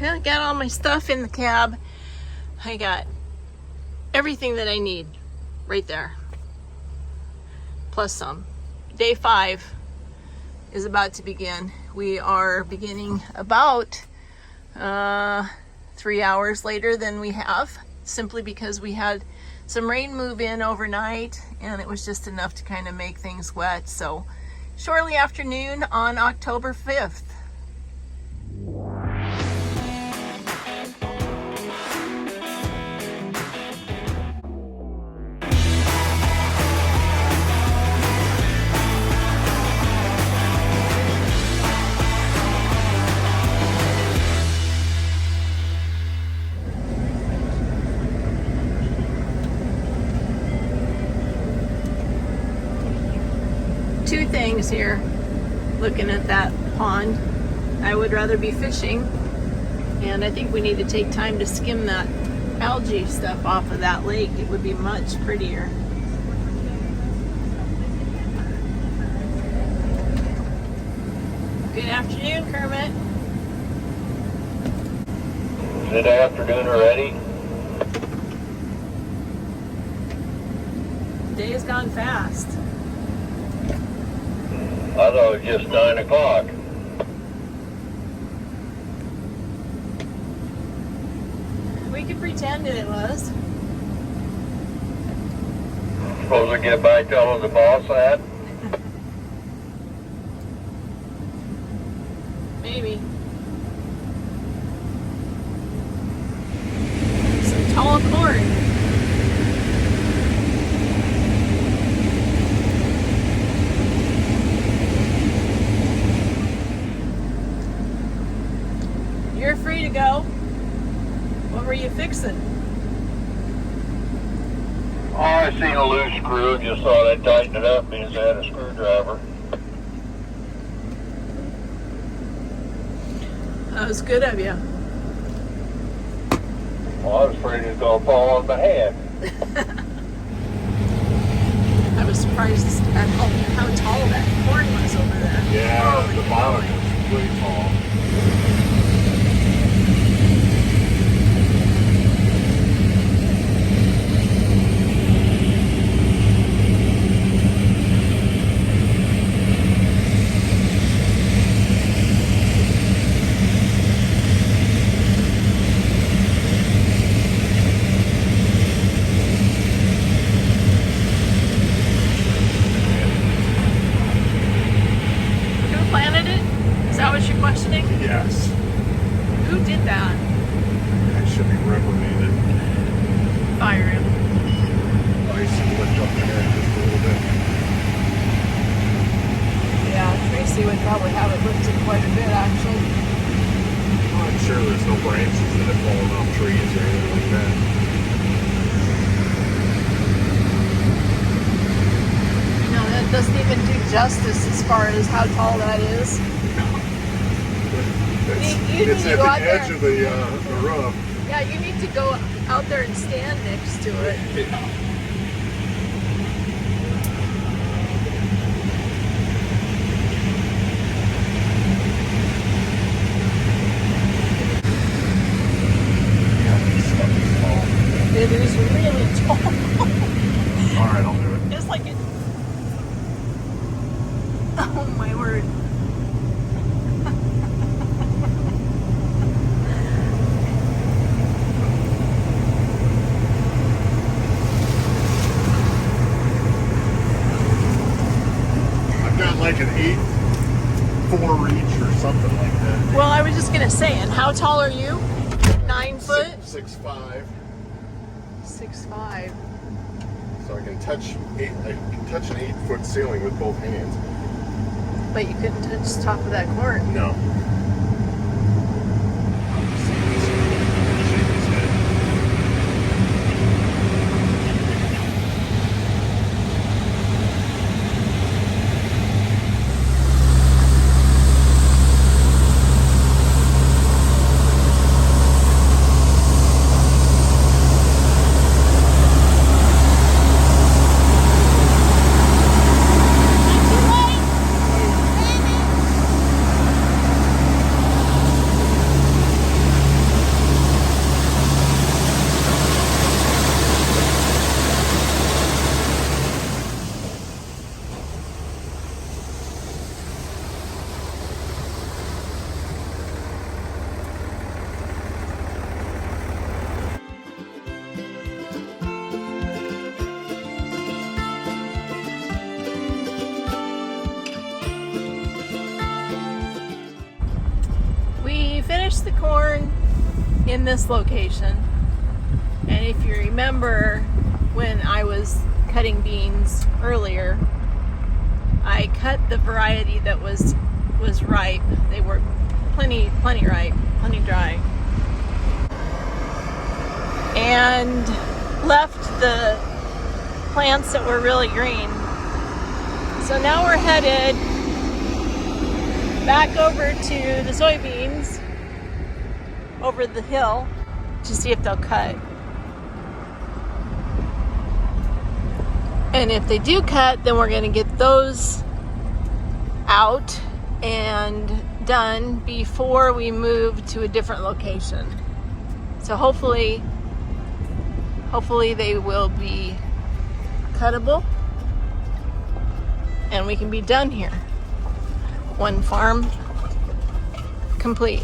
I got all my stuff in the cab. I got everything that I need right there, plus some. Day 5 is about to begin. We are beginning about 3 hours later than we have, simply because we had some rain move in overnight and it was just enough to kind of make things wet. So shortly afternoon on October 5th. Two things here, looking at that pond. I would rather be fishing, and I think we need to take time to skim that algae stuff off of that lake. It would be much prettier. Good afternoon, Kermit. Is it afternoon already? The day has gone fast. I thought it was just 9 o'clock. We could pretend that it was. Suppose I get by telling the boss that? Maybe. Some tall corn. You're free to go. What were you fixing? Oh, I seen a loose screw, just thought I'd tighten it up because I had a screwdriver. That was good of you. Well, I was afraid it was going to fall on my head. I was surprised at how tall that corn was over there. Yeah, Holy the bottom moly. was way tall. Who planted it? Is that what you're questioning? Yes. Who did that? I should be reprimanded. Fire him. Ice and lift up there just a little bit. Yeah, Tracy would probably have it lifted quite a bit, actually. I'm sure there's no branches that have fallen off trees or anything like that. No, that doesn't even do justice as far as how tall that is. You It's need to at go the out there. edge of the roof. Yeah, you need to go out there and stand next to it. It is really tall. All right, I'll do it. It's like it. Oh my word. I've got like an 8'4" reach or something like that. Well, I was just gonna say, and how tall are you? 9 foot? 6'5". 6'5". So I can touch an 8-foot ceiling with both hands. But you couldn't touch the top of that corn. No. in this location. And if you remember when I was cutting beans earlier, I cut the variety that was ripe. They were plenty ripe, plenty dry. And left the plants that were really green. So now we're headed back over to the soybeans over the hill to see if they'll cut. And if they do cut, then we're going to get those out and done before we move to a different location. So hopefully they will be cuttable and we can be done here. One farm complete.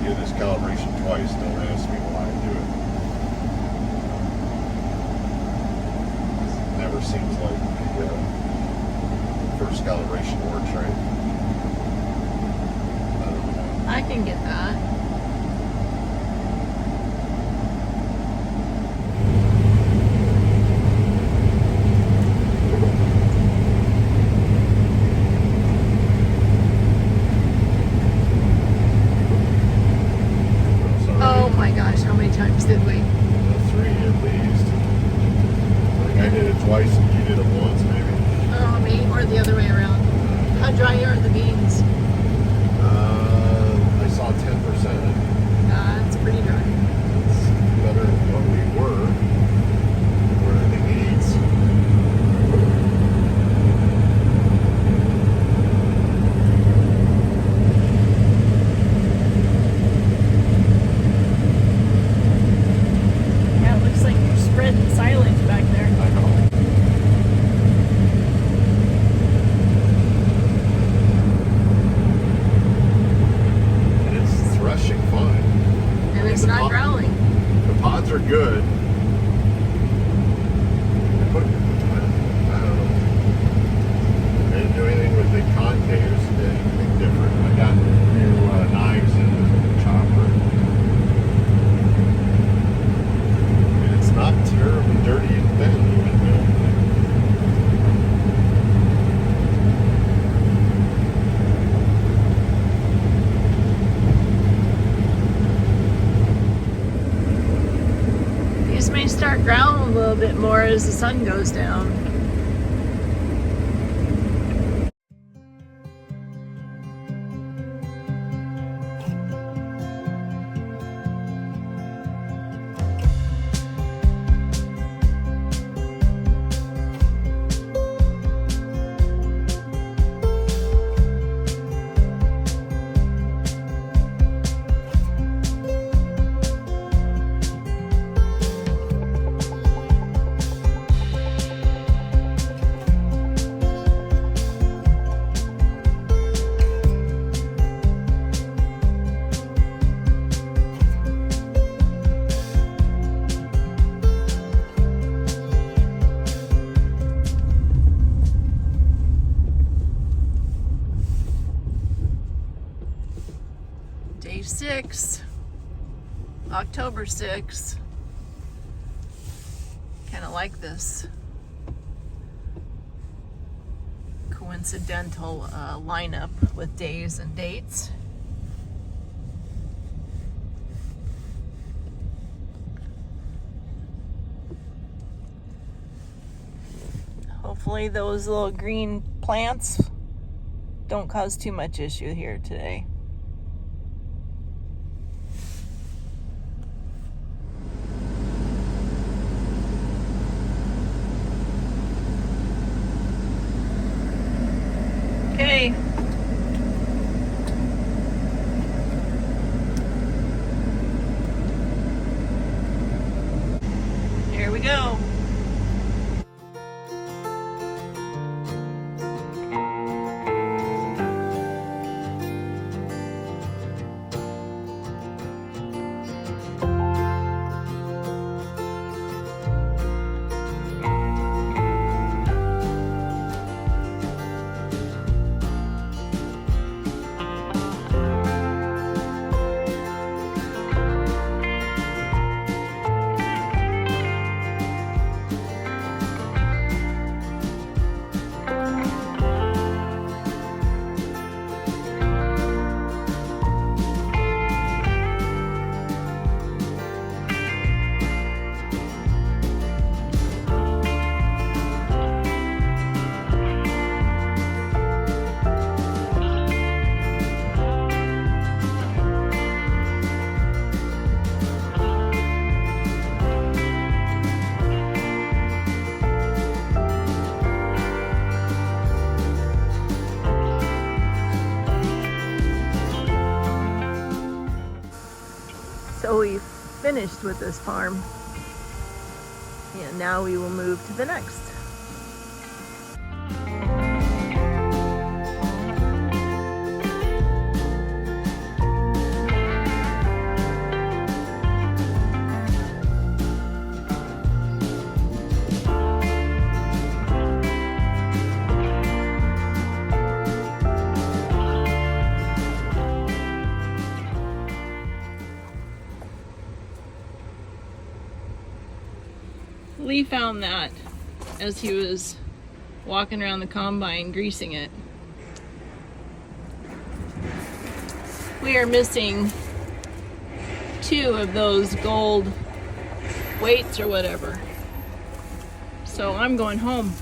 This calibration twice, don't ask me why I do it. It never seems like the first calibration works right. I don't know. I can get that. Oh my gosh, how many times did we? 3 at least. I think I did it twice and you did it once maybe. Oh, me, or the other way around. How dry are the beans? I saw 10%. It's pretty dry. It's better than what we were. We're in the 8s. Yeah, it looks like you're spreading silage back there. I know. And it's threshing fine. And it's The not pod- growling. The pods are good. But, I don't know. I didn't do anything with the containers, anything different. I got new knives and a chopper. And it's not terribly dirty and thin even, you know. These may start growling a little bit more as the sun goes down. Day 6, October 6th. Kind of like this coincidental lineup with days and dates. Hopefully those little green plants don't cause too much issue here today. Okay. Here we go. finished with this farm. And now we will move to the next. Lee found that as he was walking around the combine greasing it. We are missing 2 of those gold weights or whatever. So I'm going home.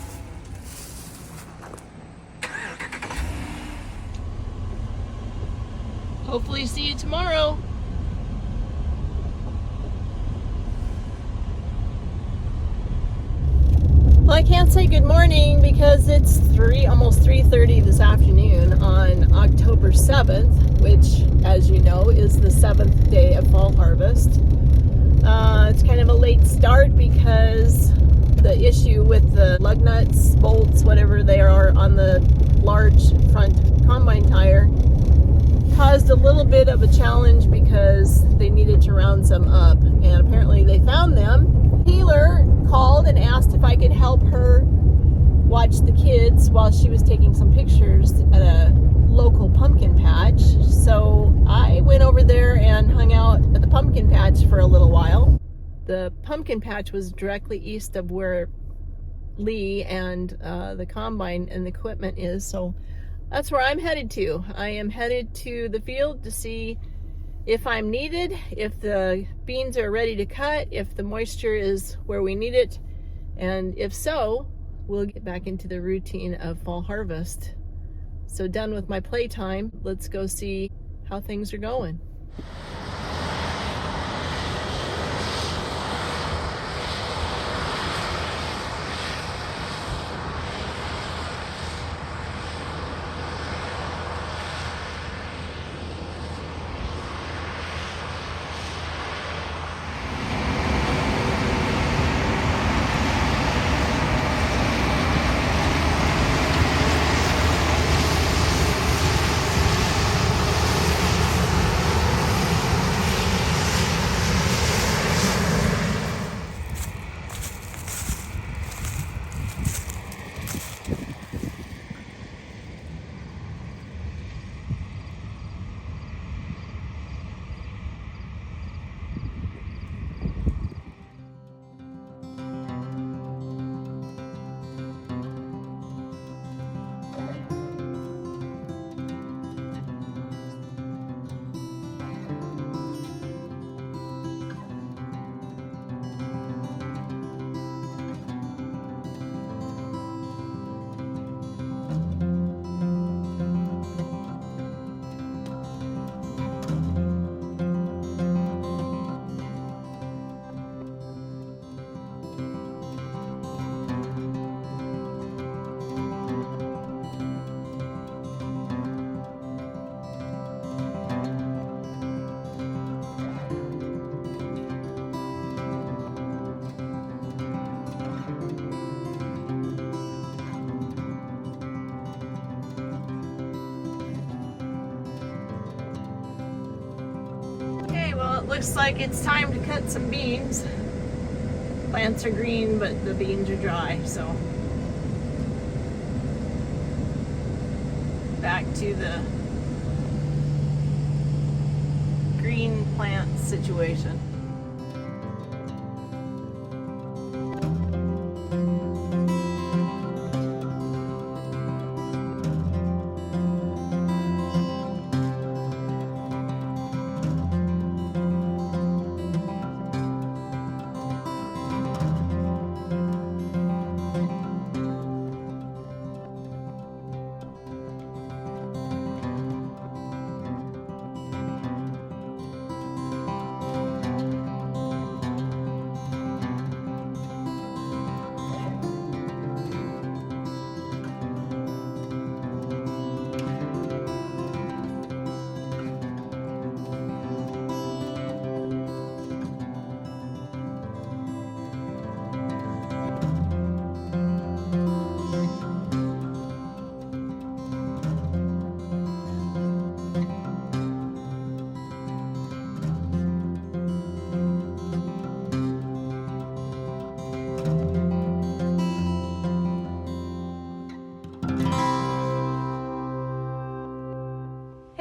Hopefully see you tomorrow. Well, I can't say good morning because it's almost 3:30 this afternoon on October 7th, which, as you know, is the 7th day of fall harvest. It's kind of a late start because the issue with the lug nuts, bolts, whatever they are on the large front combine tire caused a little bit of a challenge because they needed to round some up, and apparently they found them. Healer called and asked if I could help her watch the kids while she was taking some pictures at a local pumpkin patch. So I went over there and hung out at the pumpkin patch for a little while. The pumpkin patch was directly east of where Lee and the combine and the equipment is, so that's where I'm headed to. I am headed to the field to see if I'm needed, if the beans are ready to cut, if the moisture is where we need it, and if so, we'll get back into the routine of fall harvest. So done with my playtime, let's go see how things are going. Well, it looks like it's time to cut some beans. Plants are green, but the beans are dry, so back to the green plant situation.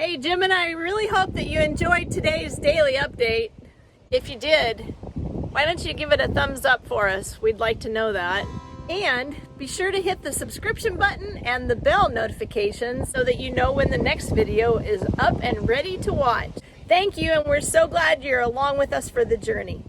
Hey, Jim and I really hope that you enjoyed today's daily update. If you did, why don't you give it a thumbs up for us? We'd like to know that. And be sure to hit the subscription button and the bell notification so that you know when the next video is up and ready to watch. Thank you, and we're so glad you're along with us for the journey.